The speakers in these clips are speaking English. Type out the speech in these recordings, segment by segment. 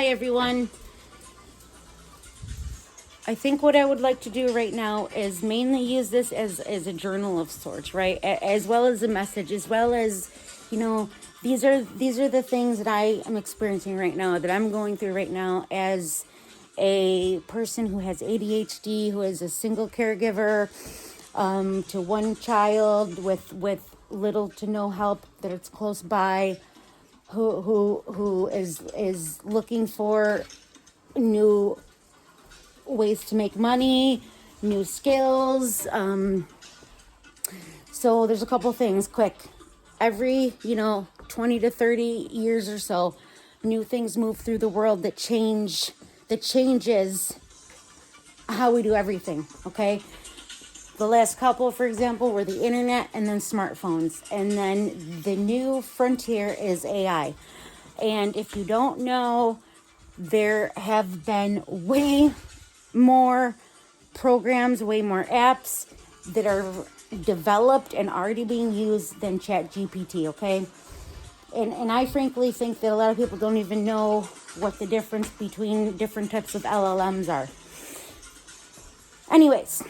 Hi, everyone. I think what I would like to do right now is mainly use this as a journal of sorts, right? As well as a message, as well as, these are the things that I am experiencing right now, that I'm going through right now as a person who has ADHD, who is a single caregiver to one child with little to no help that it's close by, who is looking for new ways to make money, new skills. So there's a couple things quick. Every, 20 to 30 years or so, new things move through the world that changes how we do everything, okay? The last couple, for example, were the internet and then smartphones. And then the new frontier is AI. And if you don't know, there have been way more programs, way more apps that are developed and already being used than ChatGPT, okay? And I frankly think that a lot of people don't even know what the difference between different types of LLMs are. Anyways,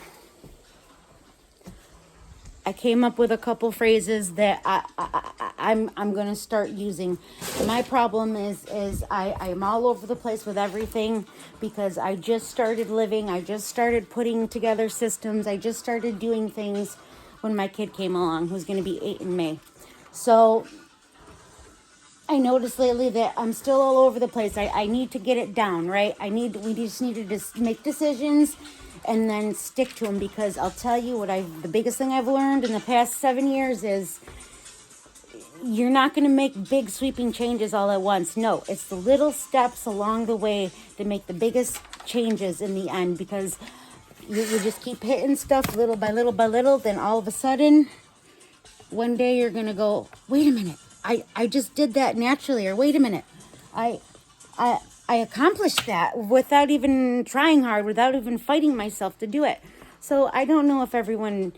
I came up with a couple phrases that I'm going to start using. My problem is I'm all over the place with everything because I just started living. I just started putting together systems. I just started doing things when my kid came along, who's going to be 8 in May. So I noticed lately that I'm still all over the place. I need to get it down, right? We just need to just make decisions and then stick to them, because I'll tell you the biggest thing I've learned in the past 7 years is you're not going to make big sweeping changes all at once. No, it's the little steps along the way that make the biggest changes in the end, because you just keep hitting stuff little by little by little. Then all of a sudden, one day you're going to go, wait a minute, I just did that naturally, or wait a minute, I accomplished that without even trying hard, without even fighting myself to do it. So I don't know if everyone,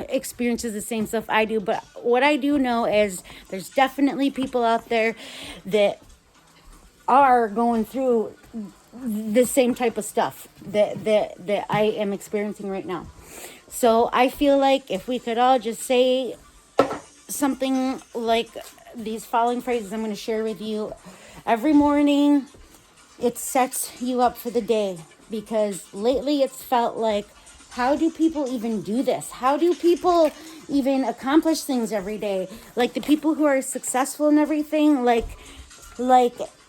experiences the same stuff I do, but what I do know is there's definitely people out there that are going through the same type of stuff that I am experiencing right now. So I feel like if we could all just say something like these following phrases I'm going to share with you every morning, it sets you up for the day. Because lately it's felt like, how do people even do this? How do people even accomplish things every day? Like the people who are successful and everything, like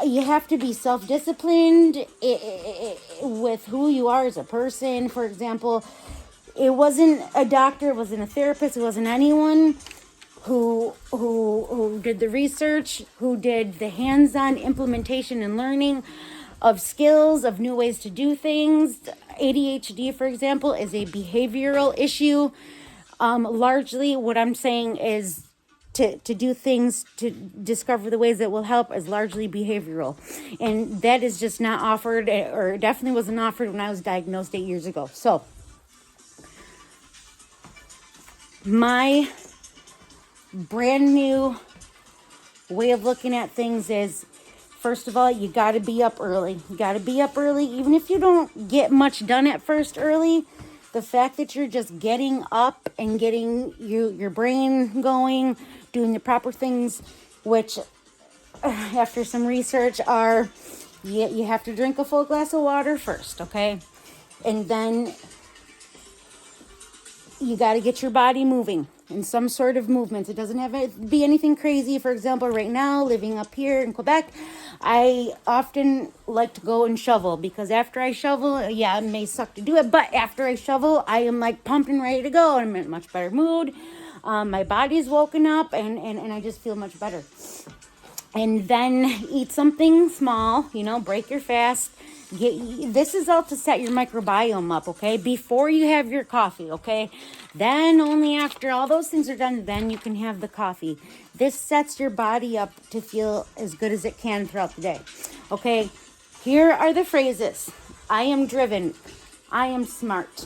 you have to be self-disciplined with who you are as a person. For example, it wasn't a doctor, it wasn't a therapist, it wasn't anyone who did the research, who did the hands-on implementation and learning of skills, of new ways to do things. ADHD, for example, is a behavioral issue. Largely, what I'm saying is to do things, to discover the ways that will help, is largely behavioral. And that is just not offered, or definitely wasn't offered when I was diagnosed 8 years ago. So, my brand new way of looking at things is, first of all, you got to be up early. You got to be up early. Even if you don't get much done at first early, the fact that you're just getting up and getting your brain going, doing the proper things, which after some research are, you have to drink a full glass of water first, okay? And then you got to get your body moving in some sort of movement. It doesn't have to be anything crazy. For example, right now, living up here in Quebec, I often like to go and shovel, because after I shovel, yeah, it may suck to do it, but after I shovel, I am like pumped and ready to go. I'm in a much better mood. My body's woken up, and I just feel much better. And then eat something small, break your fast. This is all to set your microbiome up, okay? Before you have your coffee, okay? Then only after all those things are done, then you can have the coffee. This sets your body up to feel as good as it can throughout the day, okay? Here are the phrases. I am driven. I am smart.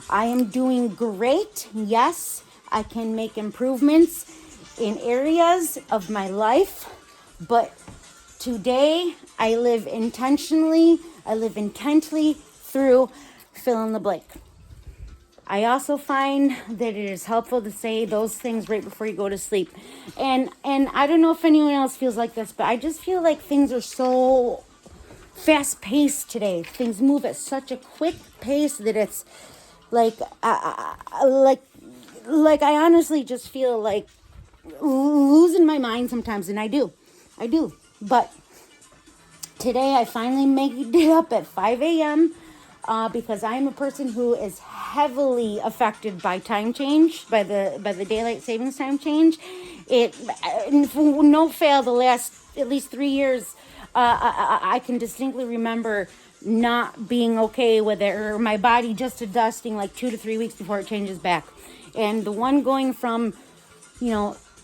I am doing great. Yes, I can make improvements in areas of my life, but today I live intentionally, I live intently through fill in the blank. I also find that it is helpful to say those things right before you go to sleep. And I don't know if anyone else feels like this, but I just feel like things are so fast paced today. Things move at such a quick pace that it's like I honestly just feel like losing my mind sometimes, and I do. But today I finally made it up at 5 a.m. Because I am a person who is heavily affected by time change, by the daylight savings time change. It no fail, the last at least 3 years, I can distinctly remember not being okay with it, or my body just adjusting like 2 to 3 weeks before it changes back. And the one going from,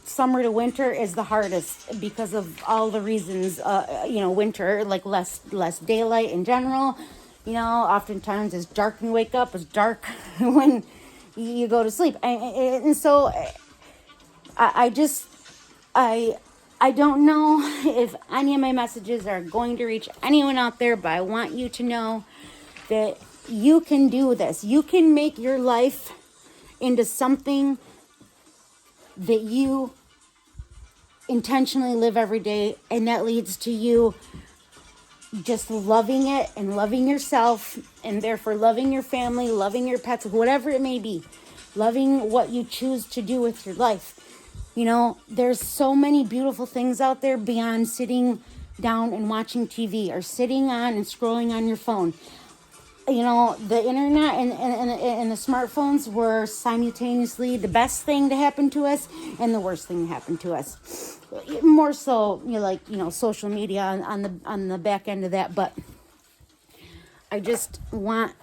summer to winter is the hardest because of all the reasons. Winter, like less daylight in general. Oftentimes it's dark when you wake up, it's dark when you go to sleep. And so I don't know if any of my messages are going to reach anyone out there, but I want you to know that you can do this. You can make your life into something that you intentionally live every day, and that leads to you just loving it and loving yourself, and therefore loving your family, loving your pets, whatever it may be, loving what you choose to do with your life. There's so many beautiful things out there beyond sitting down and watching TV or sitting on and scrolling on your phone. The internet and the smartphones were simultaneously the best thing to happen to us and the worst thing to happen to us. More so, social media on the back end of that. But I just want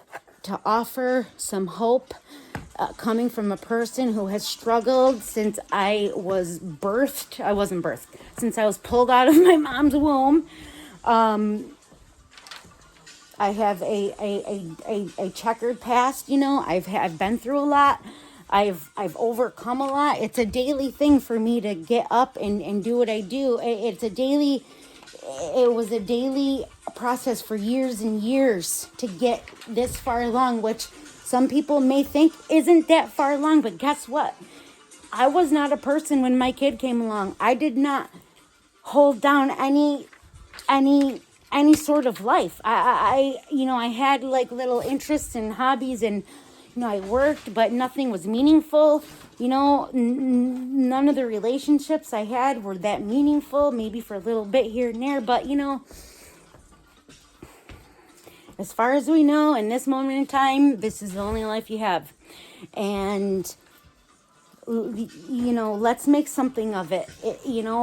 to offer some hope, coming from a person who has struggled since I was birthed. I wasn't birthed, since I was pulled out of my mom's womb. I have a checkered past. I've been through a lot. I've overcome a lot. It's a daily thing for me to get up and do what I do. It was a daily process for years and years to get this far along, which some people may think isn't that far along, but guess what? I was not a person when my kid came along. I did not hold down any sort of life. I had like little interests and hobbies, and I worked, but nothing was meaningful. None of the relationships I had were that meaningful, maybe for a little bit here and there, but as far as we know, in this moment in time, this is the only life you have. And let's make something of it,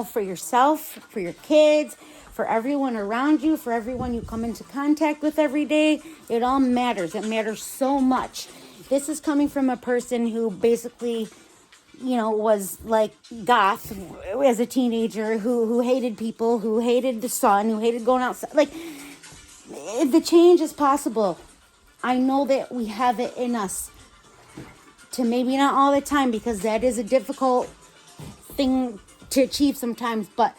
for yourself, for your kids, for everyone around you, for everyone you come into contact with every day. It all matters. It matters so much. This is coming from a person who basically, was like goth as a teenager, who hated people, who hated the sun, who hated going outside. Like, the change is possible. I know that we have it in us to, maybe not all the time, because that is a difficult thing to achieve sometimes, but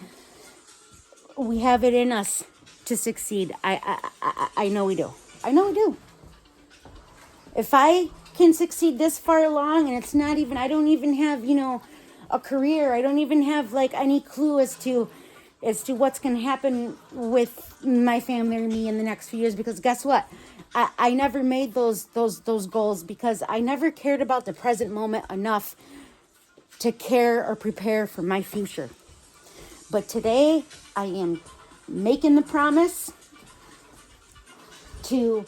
we have it in us to succeed. I know we do. I know we do. If I can succeed this far along, and it's not even, I don't even have, a career. I don't even have like any clue as to what's going to happen with my family or me in the next few years, because guess what? I never made those goals because I never cared about the present moment enough to care or prepare for my future. But today I am making the promise to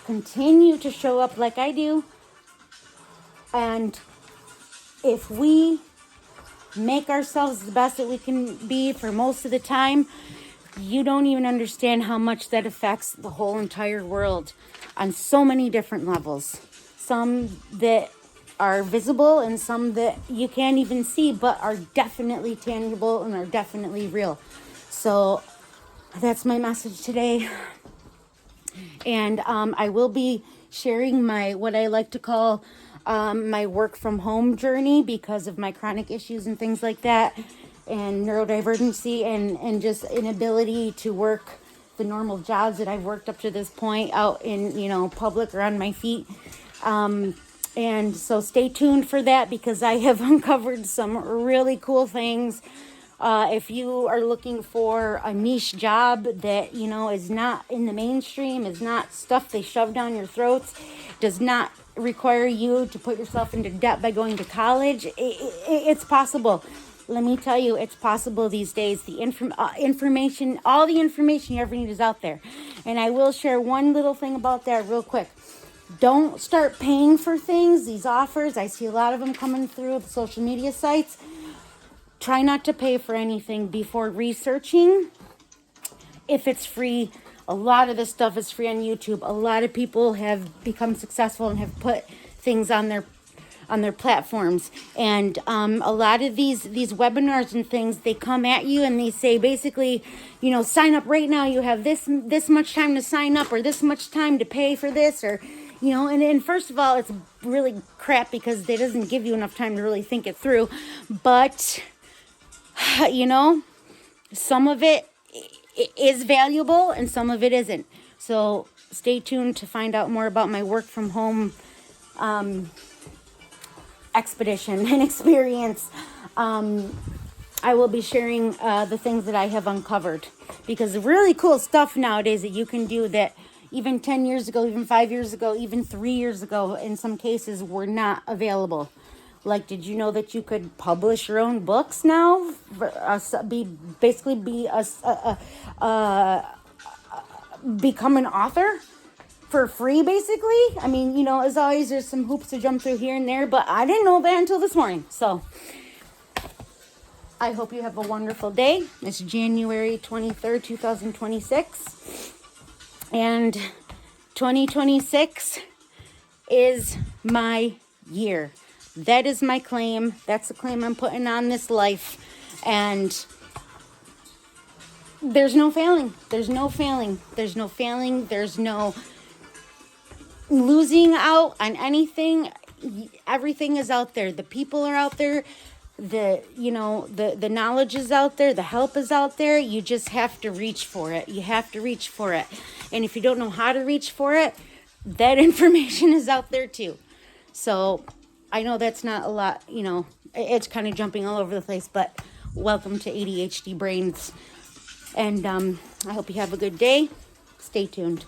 continue to show up like I do. And if we make ourselves the best that we can be for most of the time, you don't even understand how much that affects the whole entire world on so many different levels. Some that are visible and some that you can't even see, but are definitely tangible and are definitely real. So that's my message today. And I will be sharing my, what I like to call my work from home journey, because of my chronic issues and things like that. and neurodivergency and just inability to work the normal jobs that I've worked up to this point out in, public or on my feet. And so stay tuned for that, because I have uncovered some really cool things. If you are looking for a niche job that, is not in the mainstream, is not stuff they shove down your throats, does not require you to put yourself into debt by going to college, it's possible. Let me tell you, it's possible these days. The information, all the information you ever need is out there. And I will share one little thing about that real quick. Don't start paying for things, these offers. I see a lot of them coming through the social media sites. Try not to pay for anything before researching if it's free. A lot of this stuff is free on YouTube. A lot of people have become successful and have put things on their platforms. And a lot of these webinars and things, they come at you and they say basically, sign up right now. You have this much time to sign up, or this much time to pay for this, or and first of all, it's really crap because it doesn't give you enough time to really think it through. But some of it is valuable and some of it isn't. So stay tuned to find out more about my work from home expedition and experience. I will be sharing the things that I have uncovered, because really cool stuff nowadays that you can do that even 10 years ago, even 5 years ago, even 3 years ago, in some cases were not available. Like, did you know that you could publish your own books now? Become an author for free, basically. I mean, as always, there's some hoops to jump through here and there, but I didn't know that until this morning. So I hope you have a wonderful day. It's January 23rd, 2026. And 2026 is my year. That is my claim. That's the claim I'm putting on this life. And there's no failing. There's no failing. There's no failing. There's no losing out on anything. Everything is out there. The people are out there. The knowledge is out there. The help is out there. You just have to reach for it. You have to reach for it. And if you don't know how to reach for it, that information is out there too. So I know that's not a lot, it's kind of jumping all over the place, but welcome to ADHD Brains. And I hope you have a good day. Stay tuned.